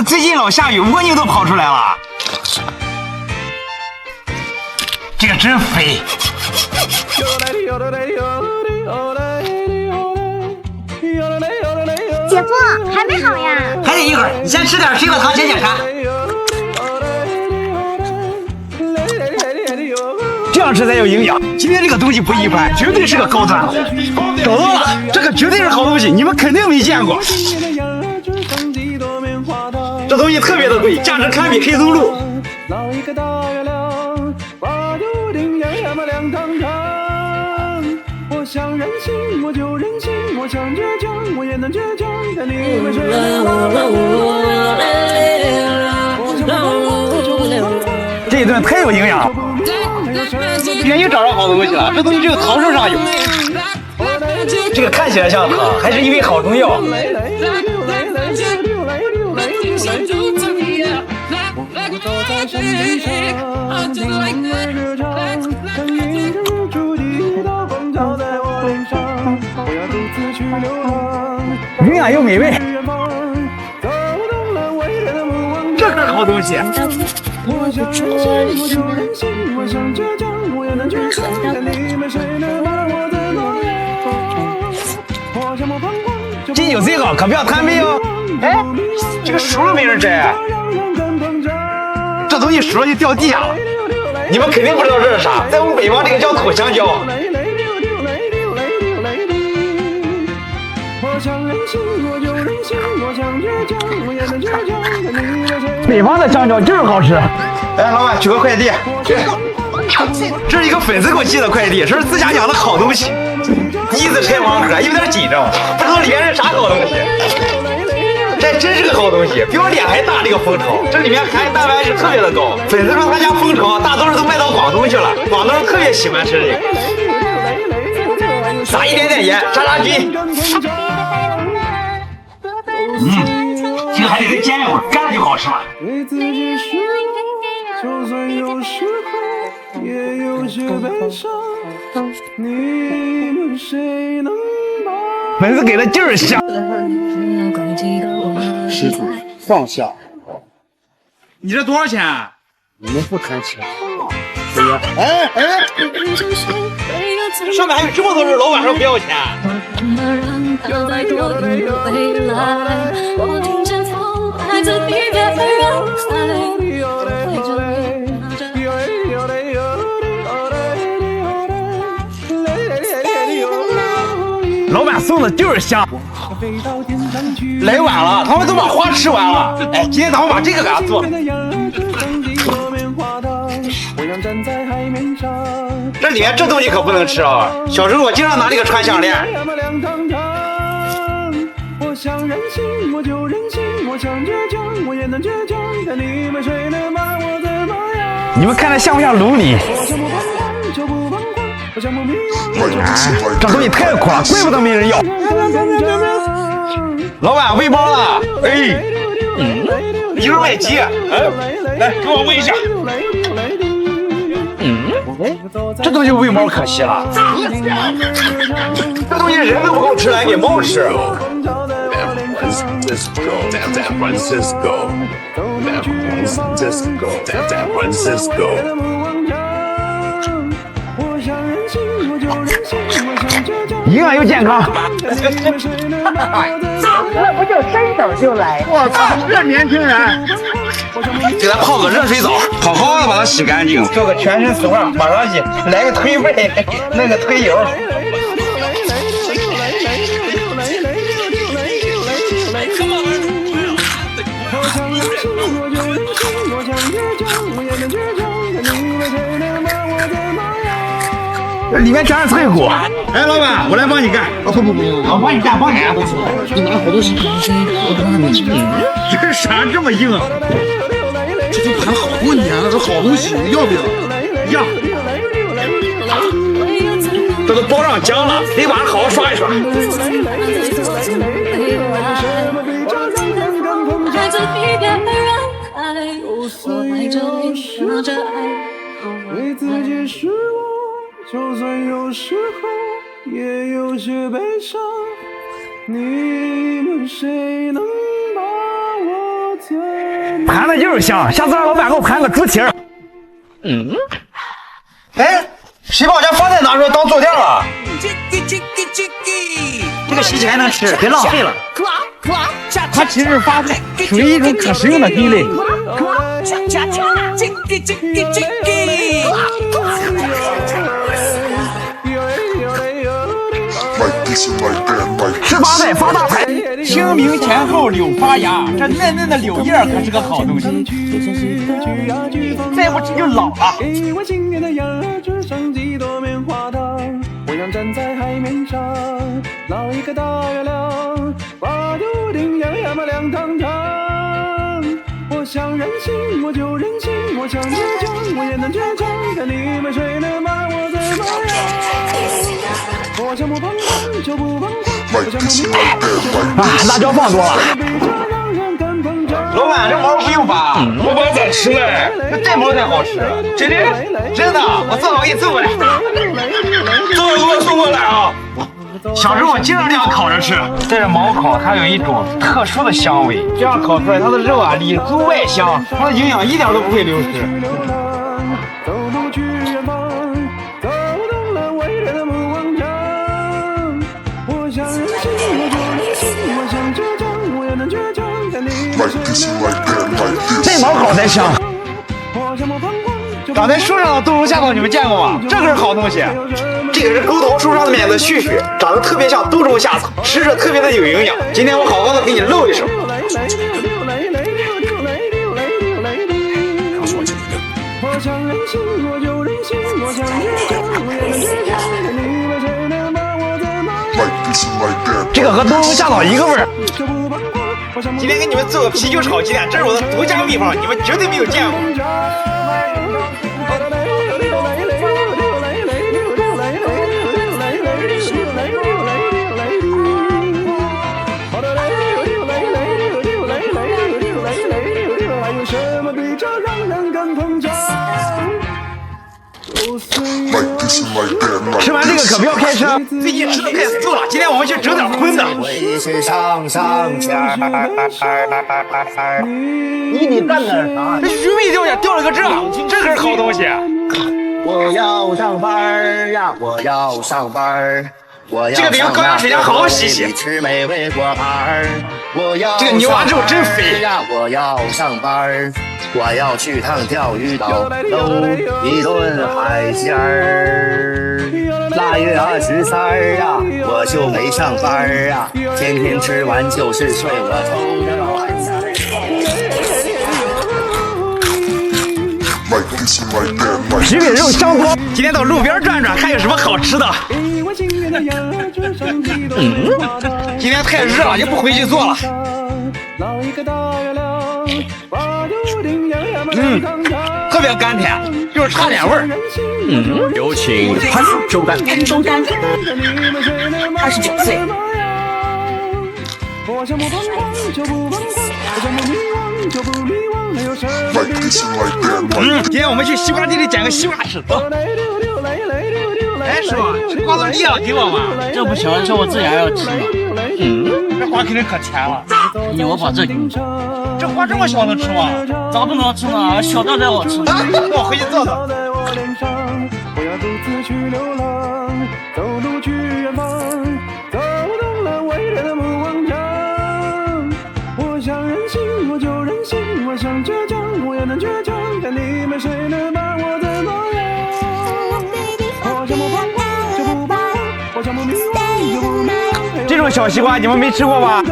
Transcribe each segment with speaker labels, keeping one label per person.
Speaker 1: 这最近老下雨，蜗牛都跑出来了。这个真肥。
Speaker 2: 姐夫还没好呀？
Speaker 1: 还得一会儿，你先吃点水果糖解解馋。这样吃才有营养。今天这个东西不一般，绝对是个高端货。找到了，这个绝对是好东西，你们肯定没见过。这东西特别的贵，价值堪比黑松露。我想任性，我就任性；我想倔强，我也能倔强。但你们谁这一顿太有营养了，终于找着好东西了。这东西只有桃树上有，这个看起来像糖，还是一味好中药。营养又美味，这可是好东西。这有这个可不要贪杯哦。哎，这个熟了没人摘，这东西熟了就掉地下了。你们肯定不知道这是啥，在我们北方这个叫土香蕉。北方的香蕉就是好吃。哎，老板取个快递。这是一个粉丝给我寄的快递，这是自家养的好东西。第一次拆盲盒，有点紧张，不知道里面是啥好东西。这真是个好东西，比我脸还大。这个蜂巢，这里面含蛋白质特别的高。粉丝说他家蜂巢大多数都卖到广东去了，广东人特别喜欢吃这个。撒一点点盐，杀菌。这个还得再煎一会儿，干了就好吃了。粉丝给的就是香。
Speaker 3: 师傅，放下。
Speaker 1: 你这多少钱？
Speaker 3: 我们不谈钱。对呀。哎，
Speaker 1: 上面还有这么多人，老板说不要钱。老板送的就是香。来晚了，他们都把花吃完了。哎，今天咱们把这个给他做。这里面这东西可不能吃啊！小时候我经常拿这个穿项链。你们看着像不像龙鳞？这东西太苦了，怪不得没人要。老板喂饱了，哎，一会儿卖鸡，来给我喂一下。这东西喂猫可惜了，这东西人都不够吃，来给猫吃。营养又健康。
Speaker 2: 那不就伸手就来？
Speaker 3: 我操，这年轻人！
Speaker 1: 给他泡个热水澡，好好的把它洗干净，做个全身手上马上洗，来个推背，弄个推油。这里面全是脆骨。哎，老板，我来帮你干。
Speaker 3: 不，
Speaker 1: 我帮你干，帮你。
Speaker 3: 你拿好多洗。
Speaker 1: 这啥这么硬？
Speaker 3: 这都盘好多年了，这好东西，要不要？
Speaker 1: 要。这都包上浆了，得把它好好刷一刷。就算有时候也有些悲伤，你们谁能把我最盘子就是香，下次让老板给我盘个猪蹄儿。哎，谁把我家饭菜拿出来当坐垫了？这个洗起来能吃，别浪费了。它其实是发菜，属于一种可食用的菌类。吃发菜发大财，清明前后柳发芽，这嫩嫩的柳叶可是个好东西。再不吃就老了。我想站在海面上，捞一个大月亮，把头顶呀嘛亮堂堂。我想任性，我就任性，我想倔强，我也能倔强，看你们谁能把我怎么样？我想不彷徨就不彷徨，我想不迷茫。辣椒放多了。老板，这毛不用拔，
Speaker 3: 我把咋吃嘞？
Speaker 1: 这毛才好吃。真的？真的，我做好给你送过来。
Speaker 3: 这个给我送过来啊！
Speaker 1: 小时候我经常这样烤着吃，带着毛烤，它有一种特殊的香味。这样烤出来，它的肉啊里酥外香，它的营养一点都不会流失。这毛烤才香。长在树上的杜仲夏草你们见过吗？这可是好东西。这个是沟桃树上面的絮絮，长得特别像杜仲夏草，吃着特别的有营养。今天我好好的给你露一手。这个和杜仲夏草一个味儿。今天给你们做个啤酒炒鸡蛋，这是我的独家秘方，你们绝对没有见过。吃完这个可不要开车，最近吃的太素了。今天我们去整点荤的。你干点啥？这鱼没掉下，掉了个这可是好东西。我要上班呀，我要上班。这个得用高压水枪好好洗洗。这个牛蛙肉真肥呀！我要上班，我要去趟钓鱼岛，搂一顿海鲜儿。8月23呀，我就没上班呀，天天吃完就是睡，我偷着晚餐。皮饼肉香多，今天到路边转转，看有什么好吃的。今天太热了，就不回去做了。特别甘甜，就是差点味儿。有请潘周丹。
Speaker 2: 周丹，29岁。
Speaker 1: 今天我们去西瓜地里捡个西瓜吃。哎，师傅，这瓜子粒了，给我吗？
Speaker 4: 这不行，这我自己还要吃呢。
Speaker 1: 这瓜肯定可甜了。
Speaker 4: 我把这给你。
Speaker 1: 这瓜这么小能吃吗？
Speaker 4: 咋不能吃呢？小的才好吃。
Speaker 1: 那我回去做做。这种小西瓜你们没吃过吧？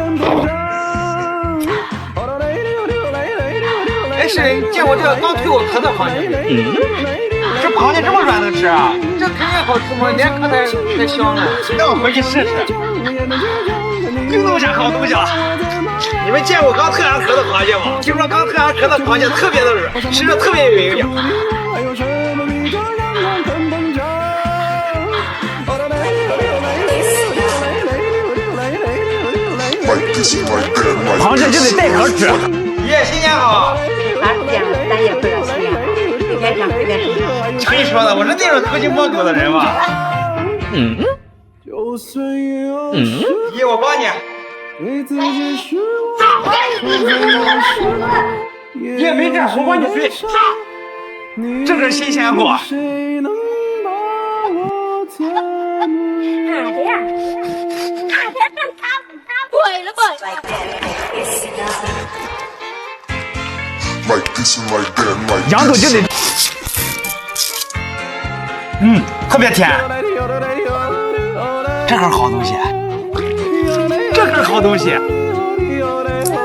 Speaker 1: 哎，是见过这个刚推过壳的螃蟹？这螃蟹这么软能吃啊？这肯定好吃吗？连壳才香呢。让我回去试试。又弄下好东西了。你们见过刚脱完壳的螃蟹吗？听说刚脱完壳的螃蟹特别的软，吃着特别有营养。螃蟹就得带壳吃。爷，新年好！
Speaker 2: 咱也不热心呀，每天想吃点什么？
Speaker 1: 谁说的？我是那种偷鸡摸狗的人嘛。爷，我帮你。也没这我管你嘴。这是新鲜货。
Speaker 2: 贵了贵。
Speaker 5: Like this and like that and like
Speaker 1: 羊肚就得，特别甜。这可是好东西，这可是好东西。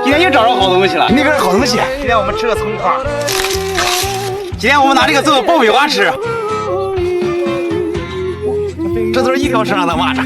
Speaker 1: 今天又找着好东西了，那个是好东西。今天我们吃个葱花，今天我们拿这个做爆米花吃。这都是一条身上的蚂蚱。